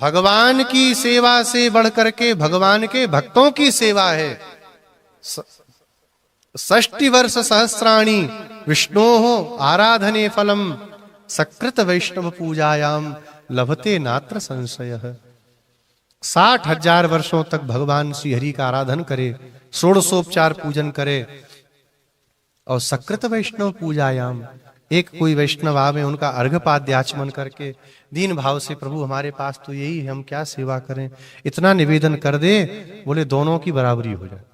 भगवान की सेवा से बढ़ करके भगवान के भक्तों की सेवा है। 60 वर्ष सहस्राणि विष्णोः आराधने फलम सकृत वैष्णव पूजायाम लभते नात्र संशयः। 60,000 वर्षों तक भगवान श्री हरि का आराधन करे, षोडशोपचार पूजन करे और सकृत वैष्णव पूजायाम, एक कोई वैष्णव आवे उनका अर्घपाद्य आचमन करके दीन भाव से प्रभु हमारे पास तो यही है, हम क्या सेवा करें, इतना निवेदन कर दे, बोले दोनों की बराबरी हो जाती।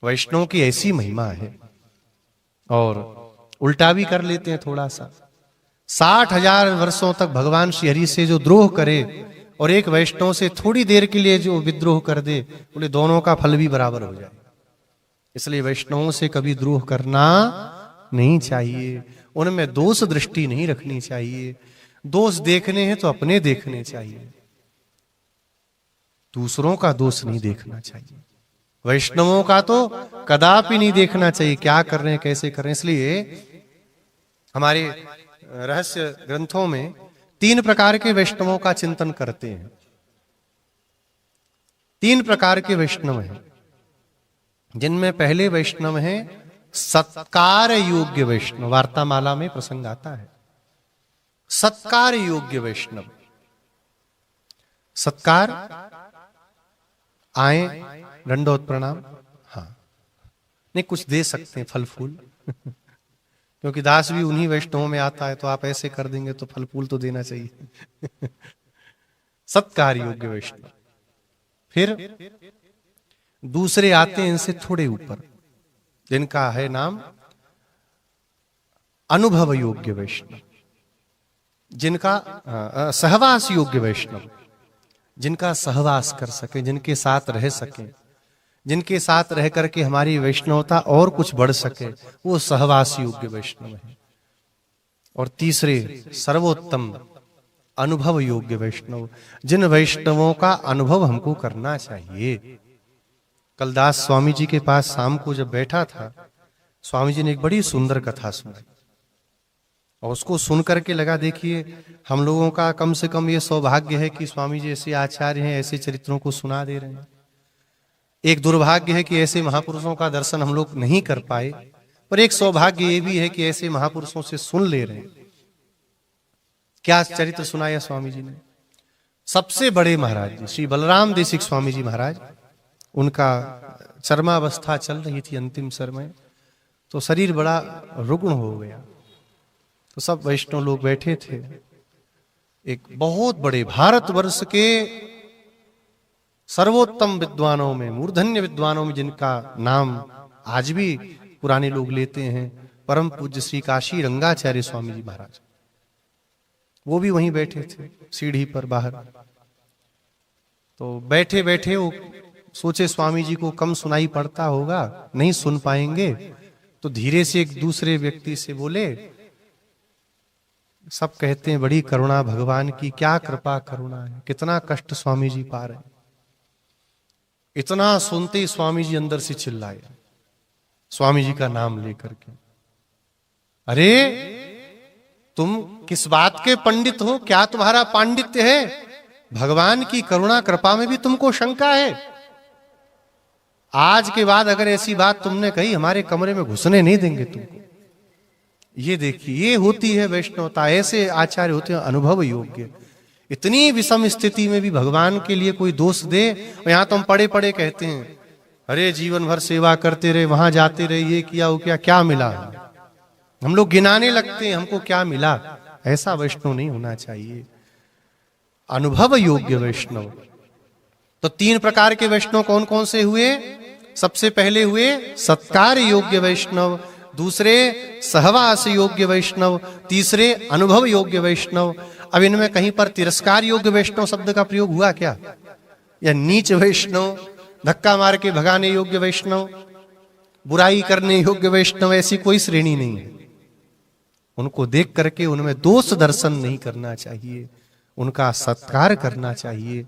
वैष्णव की ऐसी महिमा है। और उल्टा भी कर लेते हैं थोड़ा सा। 60,000 वर्षों तक भगवान श्री हरि से जो द्रोह करे और एक वैष्णव से थोड़ी देर के लिए जो विद्रोह कर दे, बोले दोनों का फल भी बराबर हो जाए। इसलिए वैष्णवों से कभी द्रोह करना नहीं चाहिए, उनमें दोष दृष्टि नहीं रखनी चाहिए। दोष देखने हैं तो अपने देखने चाहिए, दूसरों का दोष नहीं देखना चाहिए। वैष्णवों का तो कदापि नहीं देखना चाहिए, क्या कर रहे हैं, कैसे कर रहे हैं। इसलिए हमारे रहस्य ग्रंथों में 3 प्रकार के वैष्णवों का चिंतन करते हैं। 3 प्रकार के वैष्णव हैं, जिनमें पहले वैष्णव हैं सत्कार योग्य वैष्णव। वार्तामाला में प्रसंग आता है सत्कार योग्य वैष्णव। सत्कार आए, दंडोत प्रणाम, हाँ नहीं कुछ दे सकते हैं फल फूल क्योंकि दास भी उन्हीं वैष्णवों में आता है, तो आप ऐसे कर देंगे तो फल फूल तो देना चाहिए सत्कार योग्य वैष्णव। फिर दूसरे आते हैं इनसे थोड़े ऊपर, जिनका है नाम अनुभव योग्य वैष्णव, जिनका सहवास योग्य वैष्णव, जिनका सहवास कर सके, जिनके साथ रह सके, जिनके साथ रह करके हमारी वैष्णवता और कुछ बढ़ सके, वो सहवास योग्य वैष्णव है। और तीसरे सर्वोत्तम अनुभव योग्य वैष्णव, जिन वैष्णवों का अनुभव हमको करना चाहिए। कल दास स्वामी जी के पास शाम को जब बैठा था, स्वामी जी ने एक बड़ी सुंदर कथा सुनाई और उसको सुन करके लगा, देखिए हम लोगों का कम से कम ये सौभाग्य है कि स्वामी जी ऐसे आचार्य हैं, ऐसे चरित्रों को सुना दे रहे हैं। एक दुर्भाग्य है कि ऐसे महापुरुषों का दर्शन हम लोग नहीं कर पाए, पर एक सौभाग्य ये भी है कि ऐसे महापुरुषों से सुन ले रहे हैं। क्या चरित्र सुनाया स्वामी जी ने। सबसे बड़े महाराज जी श्री बलराम देशिक स्वामी जी महाराज, उनका चरमावस्था चल रही थी अंतिम समय, तो शरीर बड़ा रुग्ण हो गया। तो सब वैष्णव लोग बैठे थे। एक बहुत बड़े भारतवर्ष के सर्वोत्तम विद्वानों में, मूर्धन्य विद्वानों में, जिनका नाम आज भी पुराने लोग लेते हैं, परम पूज्य श्री काशी रंगाचार्य स्वामी जी महाराज, वो भी वहीं बैठे थे सीढ़ी पर बाहर। तो बैठे बैठे वो सोचे स्वामी जी को कम सुनाई पड़ता होगा, नहीं सुन पाएंगे, तो धीरे से एक दूसरे व्यक्ति से बोले, सब कहते हैं बड़ी करुणा भगवान की, क्या कृपा करुणा है, कितना कष्ट स्वामी जी पा रहे हैं। इतना सुनते ही स्वामी जी अंदर से चिल्लाए, स्वामी जी का नाम लेकर के, अरे तुम किस बात के पंडित हो, क्या तुम्हारा पांडित्य है, भगवान की करुणा कृपा में भी तुमको शंका है। आज के बाद अगर ऐसी बात तुमने कही, हमारे कमरे में घुसने नहीं देंगे तुमको। ये देखिए, ये होती है वैष्णवता, ऐसे आचार्य होते हैं अनुभव योग्य। इतनी विषम स्थिति में भी भगवान के लिए कोई दोष दे, और यहां तो हम पड़े पड़े कहते हैं, अरे जीवन भर सेवा करते रहे, वहां जाते रहे, ये किया वो क्या मिला, हम लोग गिनाने लगते हैं हमको क्या मिला। ऐसा वैष्णव नहीं होना चाहिए, अनुभव योग्य वैष्णव। तो 3 प्रकार के वैष्णव कौन कौन से हुए। सबसे पहले हुए सत्कार योग्य वैष्णव, दूसरे सहवास योग्य वैष्णव, तीसरे अनुभव योग्य वैष्णव। अब इनमें कहीं पर तिरस्कार योग्य वैष्णव शब्द का प्रयोग हुआ क्या, या नीच वैष्णव, धक्का मार के भगाने योग्य वैष्णव, बुराई करने योग्य वैष्णव, ऐसी कोई श्रेणी नहीं है। उनको देख करके उनमें दोष दर्शन नहीं करना चाहिए, उनका सत्कार करना चाहिए।